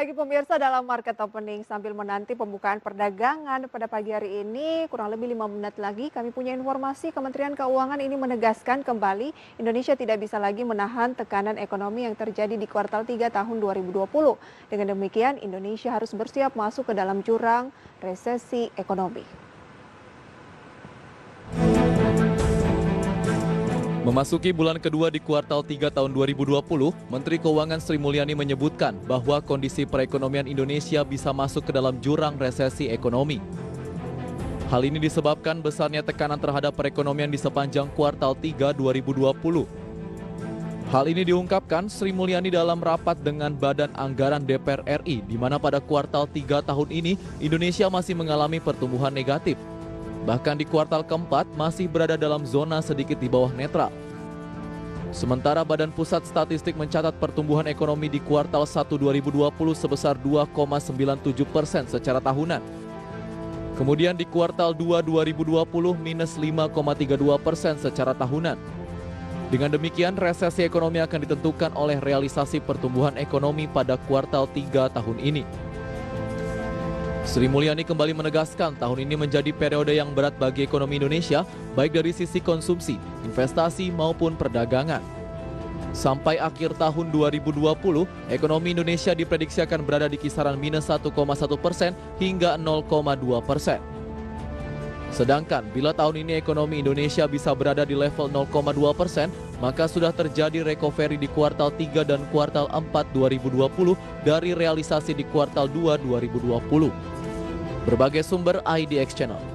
pagi pemirsa dalam market opening. Sambil menanti pembukaan perdagangan pada pagi hari ini, kurang lebih 5 menit lagi kami punya informasi Kementerian Keuangan ini menegaskan kembali Indonesia tidak bisa lagi menahan tekanan ekonomi yang terjadi di kuartal 3 tahun 2020. Dengan demikian Indonesia harus bersiap masuk ke dalam jurang resesi ekonomi. Memasuki bulan kedua di kuartal 3 tahun 2020, Menteri Keuangan Sri Mulyani menyebutkan bahwa kondisi perekonomian Indonesia bisa masuk ke dalam jurang resesi ekonomi. Hal ini disebabkan besarnya tekanan terhadap perekonomian di sepanjang kuartal 3 2020. Hal ini diungkapkan Sri Mulyani dalam rapat dengan Badan Anggaran DPR RI, di mana pada kuartal 3 tahun ini Indonesia masih mengalami pertumbuhan negatif. Bahkan di kuartal keempat masih berada dalam zona sedikit di bawah netral. Sementara Badan Pusat Statistik mencatat pertumbuhan ekonomi di kuartal 1 2020 sebesar 2,97% secara tahunan. Kemudian di kuartal 2 2020 minus 5,32% secara tahunan. Dengan demikian resesi ekonomi akan ditentukan oleh realisasi pertumbuhan ekonomi pada kuartal 3 tahun ini. Sri Mulyani kembali menegaskan tahun ini menjadi periode yang berat bagi ekonomi Indonesia, baik dari sisi konsumsi, investasi maupun perdagangan. Sampai akhir tahun 2020, ekonomi Indonesia diprediksi akan berada di kisaran minus 1,1% hingga 0,2%. Sedangkan bila tahun ini ekonomi Indonesia bisa berada di level 0,2%, maka sudah terjadi recovery di kuartal 3 dan kuartal 4 2020 dari realisasi di kuartal 2 2020. Berbagai sumber IDX Channel.